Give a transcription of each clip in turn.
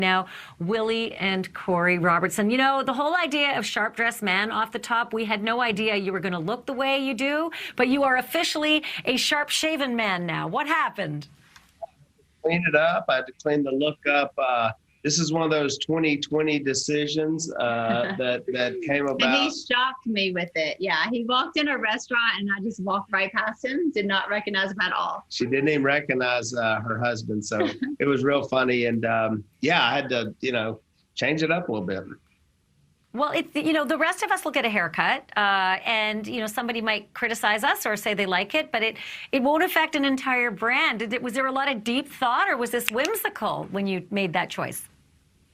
Now, Willie and Korie Robertson. You know, the whole idea of sharp dressed man off the top, we had no idea you were going to look the way you do, but you are officially a sharp shaven man now. What happened? Clean it up. I had to clean the look up. This is one of those 2020 decisions that came about. And he shocked me with it. Yeah, he walked in a restaurant and I just walked right past him, did not recognize him at all. She didn't even recognize her husband, so it was real funny. And yeah, I had to, change it up a little bit. Well, the rest of us will get a haircut, and, somebody might criticize us or say they like it, but it won't affect an entire brand. Was there a lot of deep thought, or was this whimsical when you made that choice?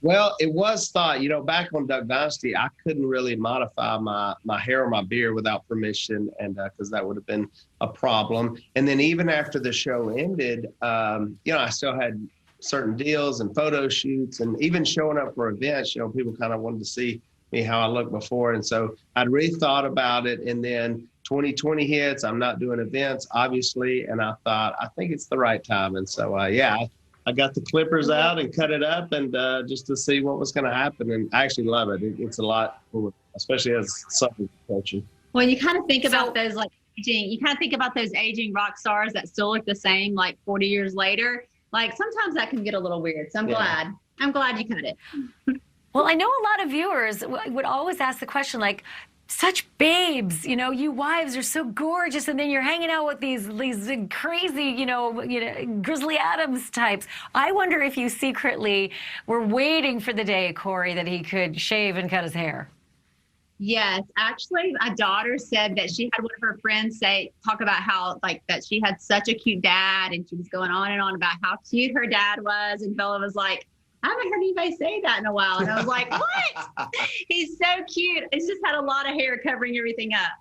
Well, it was thought. Back on Duck Dynasty, I couldn't really modify my hair or my beard without permission, and because that would have been a problem. And then even after the show ended, I still had certain deals and photo shoots, and even showing up for events, people kind of wanted to see me how I looked before. And so I'd really thought about it. And then 2020 hits, I'm not doing events, obviously. And I thought, I think it's the right time. And so, I got the clippers out and cut it up and just to see what was going to happen. And I actually love it. It's a lot cool, especially as something coaching. Well, you kind of think about those aging rock stars that still look the same like 40 years later. Like sometimes that can get a little weird. So I'm glad you cut it. Well, I know a lot of viewers would always ask the question, like, such babes, you wives are so gorgeous, and then you're hanging out with these crazy, Grizzly Adams types. I wonder if you secretly were waiting for the day, Korie, that he could shave and cut his hair. Yes, actually, my daughter said that she had one of her friends talk about how that she had such a cute dad, and she was going on and on about how cute her dad was, and Bella was like, I haven't heard anybody say that in a while. And I was like, what? He's so cute. He's just had a lot of hair covering everything up.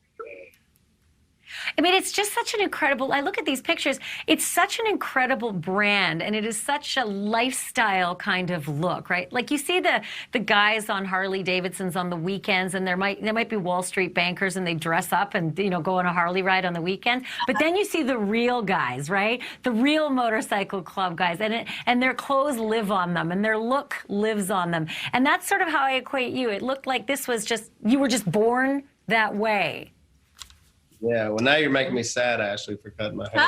I mean, it's just such an incredible, I look at these pictures, it's such an incredible brand, and it is such a lifestyle kind of look, right? Like you see the guys on Harley Davidsons on the weekends, and there might be Wall Street bankers, and they dress up and, go on a Harley ride on the weekends. But then you see the real guys, right? The real motorcycle club guys, and their clothes live on them, and their look lives on them. And that's sort of how I equate you. It looked like this was you were just born that way. Yeah, well, now you're making me sad, Ashley, for cutting my hair.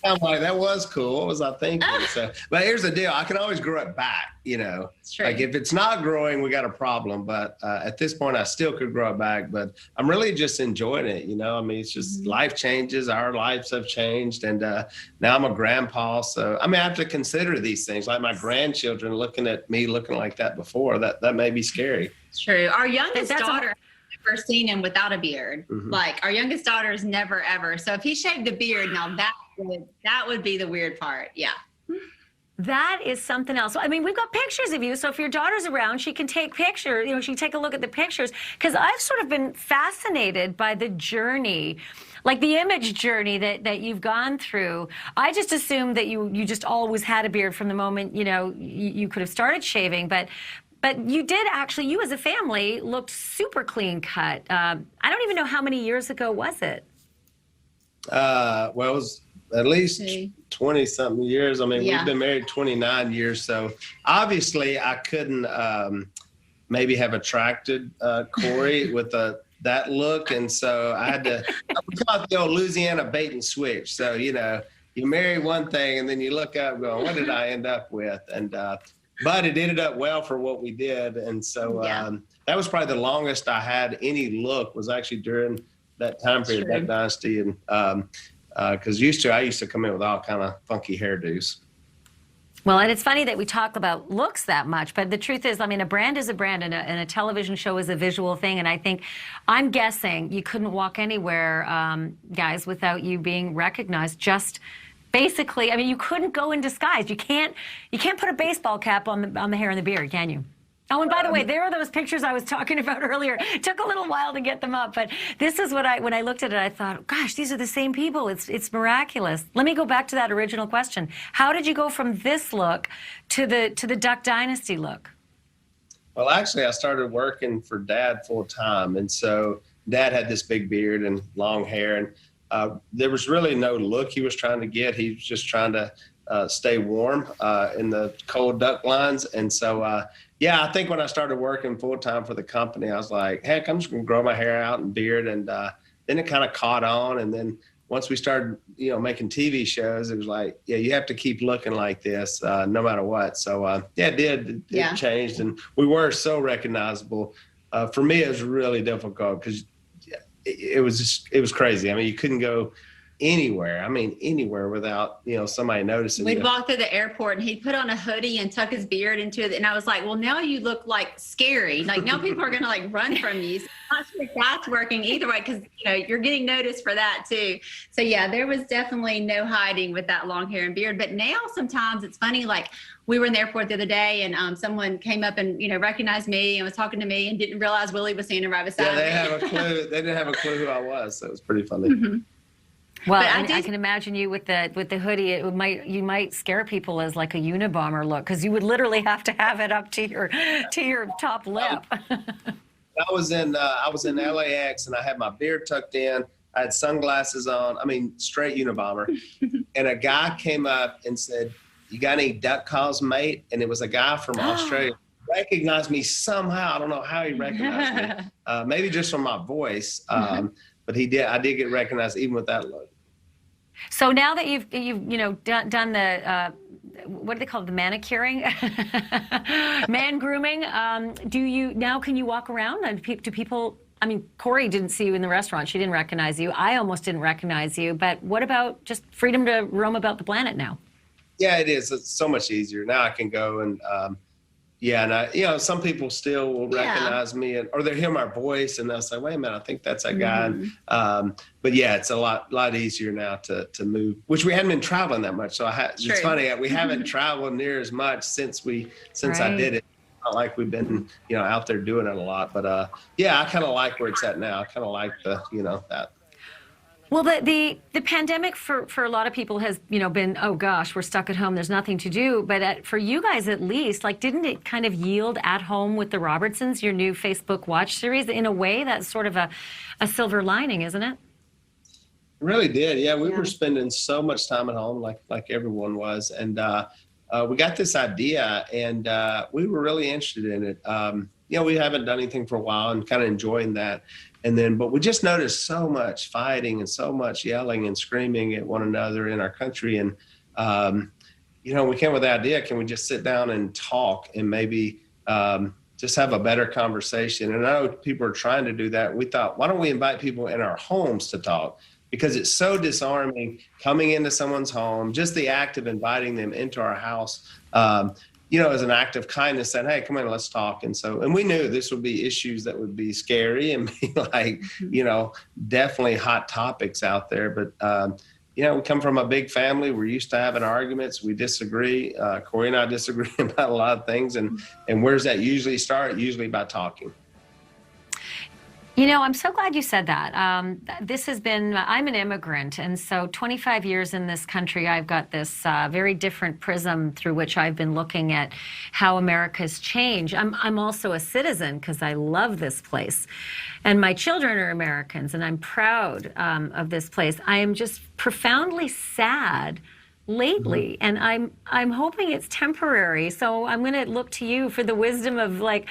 I'm like, that was cool. What was I thinking? But here's the deal. I can always grow it back, It's true. Like if it's not growing, we got a problem. But at this point, I still could grow it back. But I'm really just enjoying it, I mean, it's just life changes. Our lives have changed. And now I'm a grandpa. So, I have to consider these things. Like my grandchildren looking at me looking like that before, that may be scary. It's true. Our youngest daughter, never seen him without a beard. Like our youngest daughter's never ever. So if he shaved the beard, now that would be the weird part. Yeah. That is something else. I mean, we've got pictures of you, so if your daughter's around, she can take pictures. She can take a look at the pictures. Because I've sort of been fascinated by the journey, like the image journey that you've gone through. I just assumed that you just always had a beard from the moment, you could have started shaving. But you did actually, you as a family looked super clean cut. I don't even know how many years ago was it? Well, it was at least 20-something years. I mean, we've been married 29 years. So obviously I couldn't maybe have attracted Korie with that look. And so I had to, we call it the old Louisiana bait and switch. So, you marry one thing and then you look up going, what did I end up with? And, but it ended up well for what we did. And so that was probably the longest I had any look was actually during that time period, that Dynasty. And because I used to come in with all kind of funky hairdos. Well, and it's funny that we talk about looks that much, but the truth is, I mean, a brand is a brand, and a television show is a visual thing. And I'm guessing you couldn't walk anywhere, guys, without you being recognized. Just basically, I mean, you couldn't go in disguise. You can't put a baseball cap on the hair and the beard, can you? Oh, and by the way, there are those pictures I was talking about earlier. It took a little while to get them up, but this is what when I looked at it, I thought, gosh, these are the same people. It's miraculous. Let me go back to that original question. How did you go from this look to the Duck Dynasty look? Well, actually, I started working for Dad full time, and so Dad had this big beard and long hair, and there was really no look he was trying to get. He was just trying to stay warm in the cold duck lines. And so, yeah, I think when I started working full time for the company, I was like, heck, I'm just going to grow my hair out and beard. And then it kind of caught on. And then once we started, making TV shows, it was like, yeah, you have to keep looking like this no matter what. So, yeah, it did. It changed. And we were so recognizable. For me, it was really difficult because it was crazy. I mean, you couldn't go anywhere without, somebody noticing. We'd walk through the airport and he'd put on a hoodie and tuck his beard into it. And I was like, well, now you look like scary. Like now people are going to like run from you. So I'm not sure if that's working either way because, you're getting noticed for that too. So yeah, there was definitely no hiding with that long hair and beard. But now sometimes it's funny, like we were in the airport the other day and someone came up and, recognized me and was talking to me and didn't realize Willie was standing right beside me. They didn't have a clue who I was. So it was pretty funny. Mm-hmm. Well, I can imagine you with the hoodie. You might scare people as like a Unabomber look because you would literally have to have it up to your top lip. I was in LAX and I had my beard tucked in. I had sunglasses on. I mean, straight Unabomber. And a guy came up and said, "You got any duck calls, mate?" And it was a guy from Australia. Recognized me somehow. I don't know how he recognized me. Maybe just from my voice. But he did. I did get recognized even with that look. So now that you've done the what do they call it, the manicuring, man grooming? Can you walk around and do people? I mean, Korie didn't see you in the restaurant. She didn't recognize you. I almost didn't recognize you. But what about just freedom to roam about the planet now? Yeah, it is. It's so much easier now. I can go and. Some people still will recognize me or they'll hear my voice and they'll say, wait a minute, I think that's that guy. Mm-hmm. But yeah, it's a lot easier now to move, which we hadn't been traveling that much. So it's funny, we haven't traveled near as much since I did it. Not like we've been, out there doing it a lot, but I kind of like where it's at now. I kind of like that. Well, the pandemic for a lot of people has, been, oh gosh, we're stuck at home. There's nothing to do. But for you guys, at least, like, didn't it kind of yield At Home with the Robertsons, your new Facebook Watch series? In a way, that's sort of a silver lining, isn't it? It really did. Yeah, we were spending so much time at home, like everyone was, and we got this idea, and we were really interested in it. We haven't done anything for a while, and kind of enjoying that. But we just noticed so much fighting and so much yelling and screaming at one another in our country. And, we came with the idea, can we just sit down and talk and maybe just have a better conversation? And I know people are trying to do that. We thought, why don't we invite people in our homes to talk? Because it's so disarming coming into someone's home, just the act of inviting them into our house, as an act of kindness, saying, hey, come in, let's talk. And we knew this would be issues that would be scary and be like, definitely hot topics out there. But, we come from a big family. We're used to having arguments. We disagree. Korie and I disagree about a lot of things. And where does that usually start? Usually by talking. I'm so glad you said that. I'm an immigrant, and so 25 years in this country, I've got this very different prism through which I've been looking at how America's changed. I'm also a citizen because I love this place, and my children are Americans, and I'm proud of this place. I am just profoundly sad lately, and I'm hoping it's temporary. So I'm going to look to you for the wisdom of like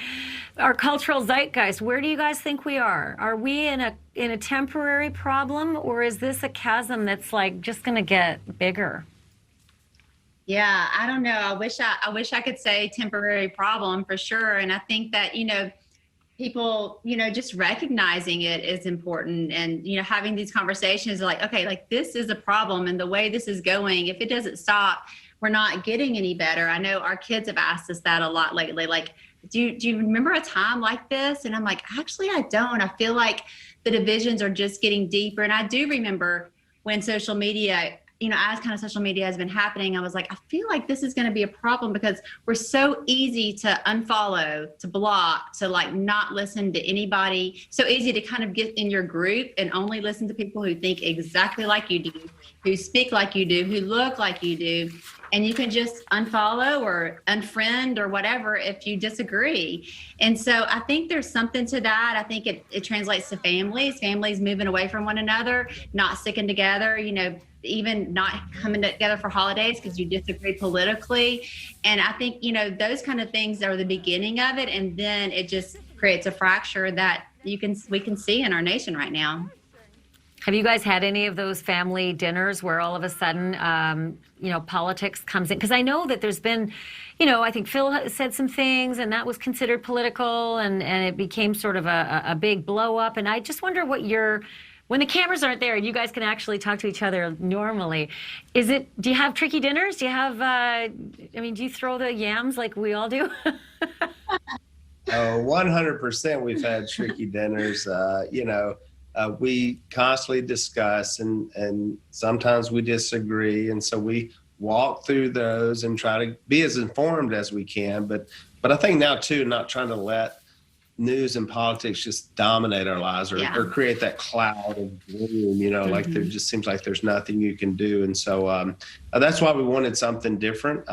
our cultural zeitgeist. Where do you guys think we are? Are we in a temporary problem, or is this a chasm that's like just going to get bigger? Yeah, I don't know. I wish I could say temporary problem for sure. And I think that, people, just recognizing it is important, and, having these conversations like, okay, like this is a problem, and the way this is going, if it doesn't stop, we're not getting any better. I know our kids have asked us that a lot lately. Like, do you remember a time like this? And I'm like, actually, I don't. I feel like the divisions are just getting deeper. And I do remember when social media, as kind of social media has been happening, I was like, I feel like this is going to be a problem because we're so easy to unfollow, to block, to like not listen to anybody. So easy to kind of get in your group and only listen to people who think exactly like you do, who speak like you do, who look like you do. And you can just unfollow or unfriend or whatever if you disagree. And so I think there's something to that. I think it translates to families moving away from one another, not sticking together. even not coming together for holidays because you disagree politically. And I think, you know, those kind of things are the beginning of it. And then it just creates a fracture that we can see in our nation right now. Have you guys had any of those family dinners where all of a sudden, you know, politics comes in? Because I know that there's been, you know, I think Phil said some things and that was considered political and it became sort of a big blow up. And I just wonder what when the cameras aren't there and you guys can actually talk to each other normally, do you have tricky dinners? Do you have, I mean, do you throw the yams like we all do? Oh, 100% we've had tricky dinners. You know, we constantly discuss and sometimes we disagree. And so we walk through those and try to be as informed as we can. But I think now too, not trying to let news and politics just dominate our lives or create that cloud of gloom, you know, like there just seems like there's nothing you can do. And so that's why we wanted something different.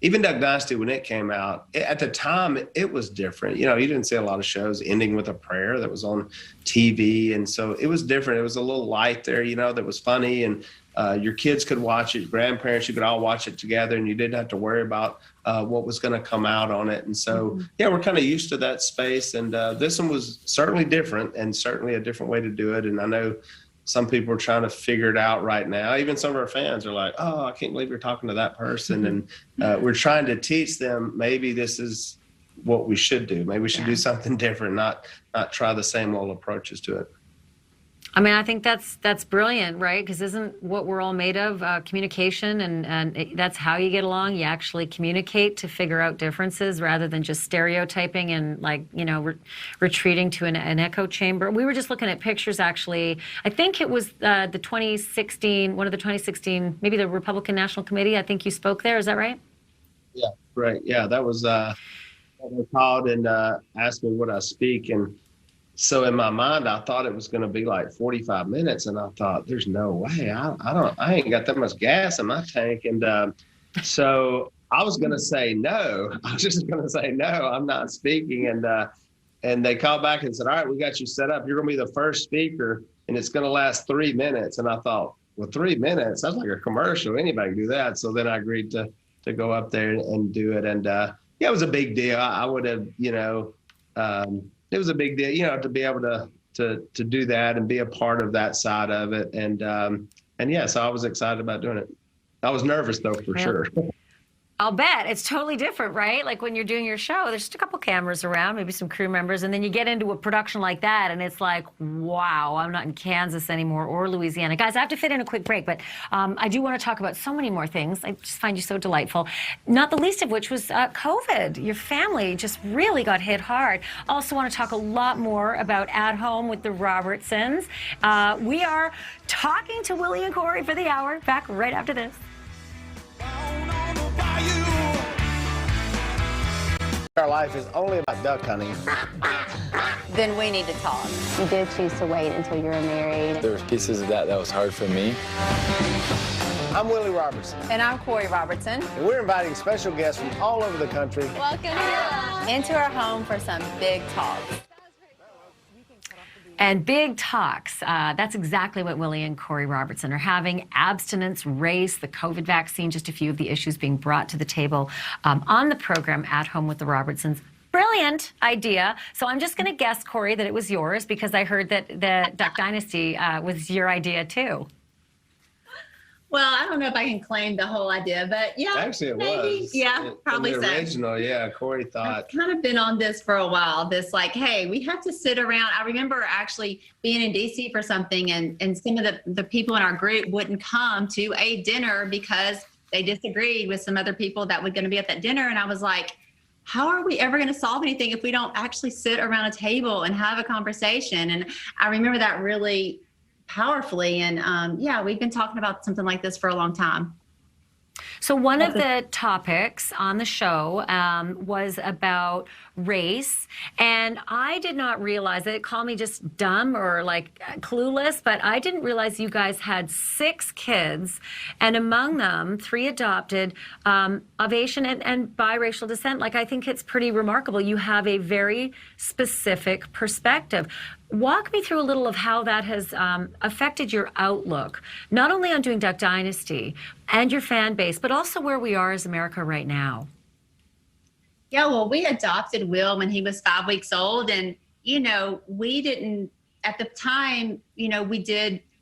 Even Duck Dynasty, when it came out, at the time, it was different. You know, you didn't see a lot of shows ending with a prayer that was on TV. And so it was different. It was a little light there, you know, that was funny. And your kids could watch it, grandparents, you could all watch it together, and you didn't have to worry about what was going to come out on it. And so, yeah, we're kind of used to that space. And this one was certainly different and certainly a different way to do it. And I know some people are trying to figure it out right now. Even some of our fans are like, oh, I can't believe you're talking to that person. And we're trying to teach them maybe this is what we should do. Maybe we should do something different, not try the same old approaches to it. I mean, I think that's brilliant, right? Because isn't what we're all made of communication, and that's how you get along. You actually communicate to figure out differences rather than just stereotyping and, like, you know, retreating to an echo chamber. We were just looking at pictures, actually. I think it was the 2016, one of the 2016, maybe the Republican National Committee. I think you spoke there. Is that right? Yeah, right. Yeah, that was they called and asked me would I speak, and so in my mind, I thought it was going to be like 45 minutes, and I thought, "There's no way. I ain't got that much gas in my tank." And so I was going to say no. I was just going to say no. I'm not speaking. And they called back and said, "All right, we got you set up. You're going to be the first speaker, and it's going to last 3 minutes." And I thought, well, 3 minutes? That's like a commercial. Anybody can do that. So then I agreed to go up there and do it. And yeah, it was a big deal. I would have, you know. It was a big deal, you know, to be able to do that and be a part of that side of it. And yeah, so I was excited about doing it. I was nervous though, for sure. I'll bet. It's totally different, right? Like when you're doing your show, there's just a couple cameras around, maybe some crew members, and then you get into a production like that, and it's like, wow, I'm not in Kansas anymore or Louisiana. Guys, I have to fit in a quick break, but I do want to talk about so many more things. I just find you so delightful, not the least of which was COVID. Your family just really got hit hard. Also want to talk a lot more about At Home with the Robertsons. We are talking to Willie and Korie for the hour. Back right after this. Our life is only about duck hunting. Then we need to talk. You did choose to wait until you were married. There were pieces of that was hard for me. I'm Willie Robertson. And I'm Korie Robertson. And we're inviting special guests from all over the country. Welcome into our home for some big talks. And big talks. That's exactly what Willie and Korie Robertson are having. Abstinence, race, the COVID vaccine, just a few of the issues being brought to the table on the program At Home with the Robertsons. Brilliant idea. So I'm just going to guess, Korie, that it was yours because I heard that the Duck Dynasty was your idea too. Well, I don't know if I can claim the whole idea, but yeah. Actually, it maybe. was. Yeah, probably the so. original, yeah, Korie thought. I've kind of been on this for a while. This like, hey, we have to sit around. I remember actually being in DC for something, and some of the people in our group wouldn't come to a dinner because they disagreed with some other people that were going to be at that dinner. And I was like, how are we ever going to solve anything if we don't actually sit around a table and have a conversation? And I remember that really powerfully. And yeah, we've been talking about something like this for a long time. So one of the topics on the show was about race, and I did not realize it. Call me just dumb or like clueless, but I didn't realize you guys had 6 kids, and among them 3 adopted of Asian and biracial descent. Like, I think it's pretty remarkable. You have a very specific perspective. Walk me through a little of how that has affected your outlook, not only on doing Duck Dynasty and your fan base, but also where we are as America right now. Yeah, well, we adopted Will when he was 5 weeks old. And, we didn't, at the time,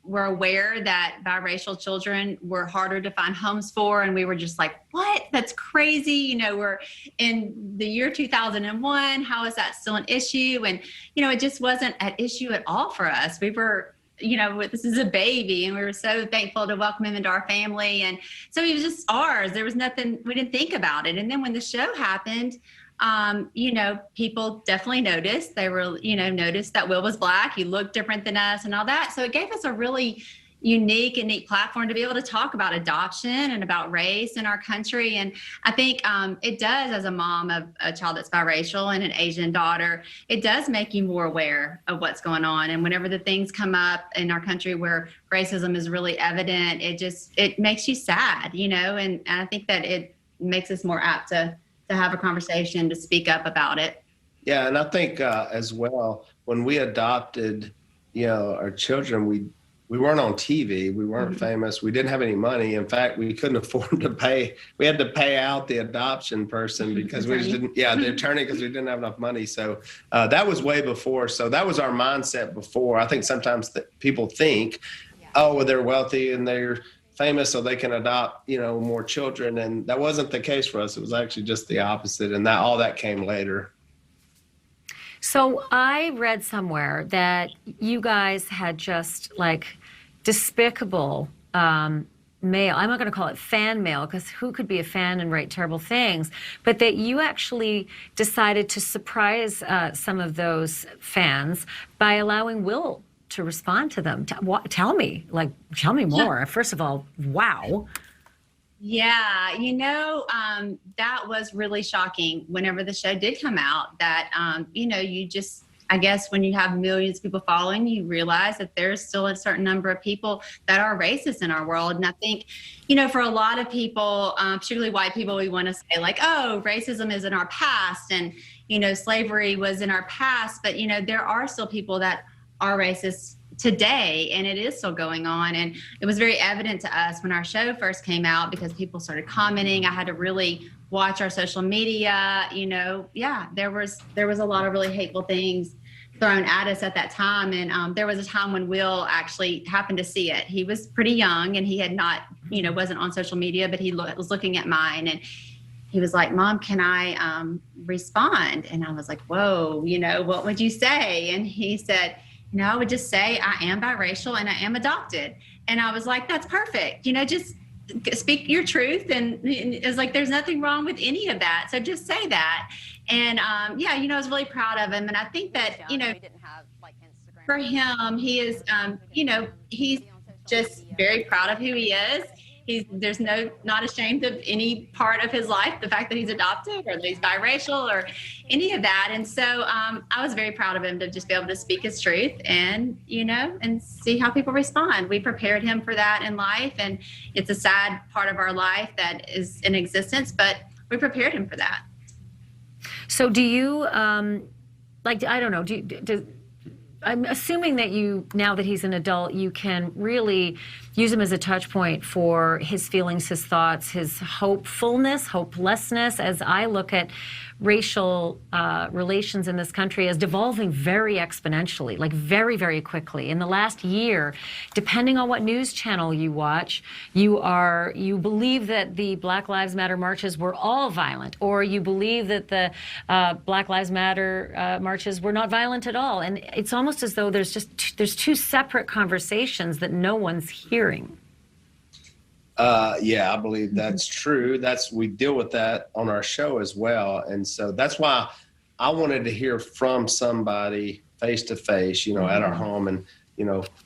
we're aware that biracial children were harder to find homes for. And we were just like, what? That's crazy. We're in the year 2001. How is that still an issue? And, it just wasn't an issue at all for us. We were, this is a baby, and we were so thankful to welcome him into our family. And so he was just ours. There was nothing, we didn't think about it. And then when the show happened, people definitely noticed. They were, noticed that Will was Black. He looked different than us and all that. So it gave us a really unique and neat platform to be able to talk about adoption and about race in our country. And I think it does, as a mom of a child that's biracial and an Asian daughter, it does make you more aware of what's going on. And whenever the things come up in our country where racism is really evident, it makes you sad, and I think that it makes us more apt to have a conversation, to speak up about it. Yeah, and I think as well, when we adopted, our children, we weren't on TV. We weren't famous. We didn't have any money. In fact, we couldn't afford to pay. We had to pay out the adoption person because we just didn't, the attorney, because we didn't have enough money. So that was way before. So that was our mindset before. I think sometimes people think, oh, well, they're wealthy and they're famous so they can adopt, more children. And that wasn't the case for us. It was actually just the opposite. And all that came later. So I read somewhere that you guys had just like despicable mail. I'm not going to call it fan mail, because who could be a fan and write terrible things? But that you actually decided to surprise some of those fans by allowing Will to respond to them. Tell me more. First of all, wow. Yeah, that was really shocking whenever the show did come out, that, you just, I guess when you have millions of people following, you realize that there's still a certain number of people that are racist in our world. And I think, for a lot of people, particularly white people, we want to say like, oh, racism is in our past and, slavery was in our past. But, there are still people that are racist today, and it is still going on. And it was very evident to us when our show first came out, because people started commenting. I had to really watch our social media. There was a lot of really hateful things thrown at us at that time. And there was a time when Will actually happened to see it. He was pretty young, and he had not, wasn't on social media, but he was looking at mine, and he was like, Mom, can I respond? And I was like, whoa, what would you say? And he said, I would just say I am biracial and I am adopted. And I was like, that's perfect. Just speak your truth. And it's like, there's nothing wrong with any of that. So just say that. And I was really proud of him. And I think that, for him, he is, he's just very proud of who he is. There's not ashamed of any part of his life, the fact that he's adopted or that he's biracial or any of that. And so I was very proud of him to just be able to speak his truth and, and see how people respond. We prepared him for that in life, and it's a sad part of our life that is in existence, but we prepared him for that. So do you, I don't know, I'm assuming that now that he's an adult, you can really use him as a touch point for his feelings, his thoughts, his hopelessness, as I look at racial relations in this country as devolving very exponentially, like very, very quickly. In the last year, depending on what news channel you watch, you believe that the Black Lives Matter marches were all violent, or you believe that the Black Lives Matter marches were not violent at all. And it's almost as though there's two separate conversations that no one's hearing. I believe that's true. We deal with that on our show as well. And so that's why I wanted to hear from somebody face to face, at our home. And,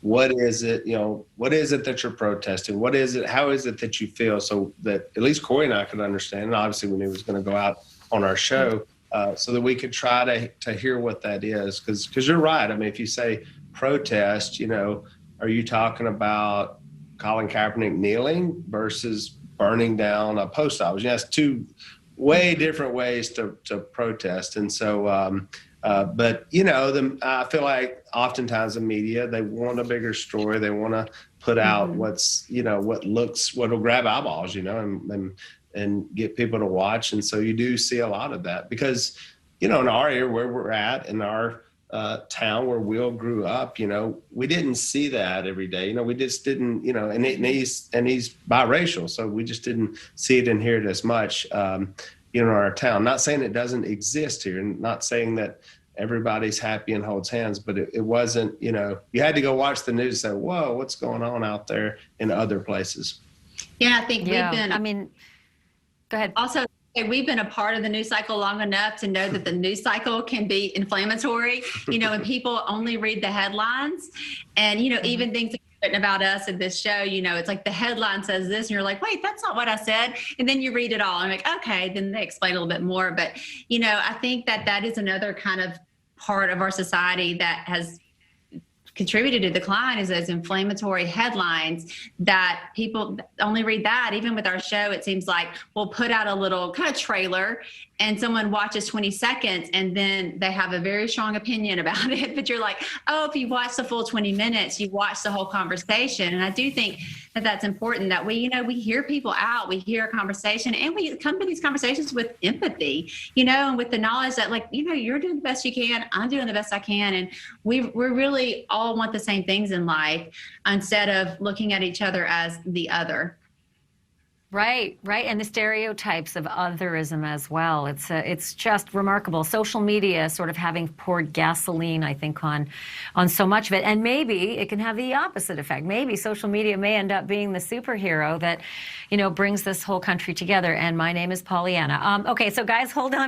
what is it, what is it that you're protesting? What is it? How is it that you feel? So that at least Korie and I could understand. And obviously we knew he was going to go out on our show so that we could try to hear what that is. Because you're right. I mean, if you say protest, are you talking about Colin Kaepernick kneeling versus burning down a post office? That's two way different ways to protest. And so, but I feel like oftentimes the media, they want a bigger story. They want to put out what's, what'll grab eyeballs, and get people to watch. And so you do see a lot of that because, in our area where we're at, in our town where Will grew up, we didn't see that every day. We just didn't, and he's biracial, so we just didn't see it and hear it as much, in our town. Not saying it doesn't exist here, and not saying that everybody's happy and holds hands, but it wasn't, you had to go watch the news and say, whoa, what's going on out there in other places? Yeah, I think Yeah. we've been. I mean, go ahead. Also, we've been a part of the news cycle long enough to know that the news cycle can be inflammatory, and people only read the headlines. And, even things that are written about us in this show, it's like the headline says this and you're like, wait, that's not what I said. And then you read it all and I'm like, okay, then they explain a little bit more. But, I think that is another kind of part of our society that has contributed to decline is those inflammatory headlines that people only read that. Even with our show, it seems like we'll put out a little kind of trailer and someone watches 20 seconds and then they have a very strong opinion about it. But you're like, oh, if you watch the full 20 minutes, you watch the whole conversation. And I do think that that's important that we hear people out, we hear a conversation, and we come to these conversations with empathy, and with the knowledge that you're doing the best you can, I'm doing the best I can. And we really all want the same things in life instead of looking at each other as the other. Right. And the stereotypes of otherism as well. It's just remarkable. Social media sort of having poured gasoline, I think, on so much of it. And maybe it can have the opposite effect. Maybe social media may end up being the superhero that, brings this whole country together. And my name is Pollyanna. Okay, so guys, hold on.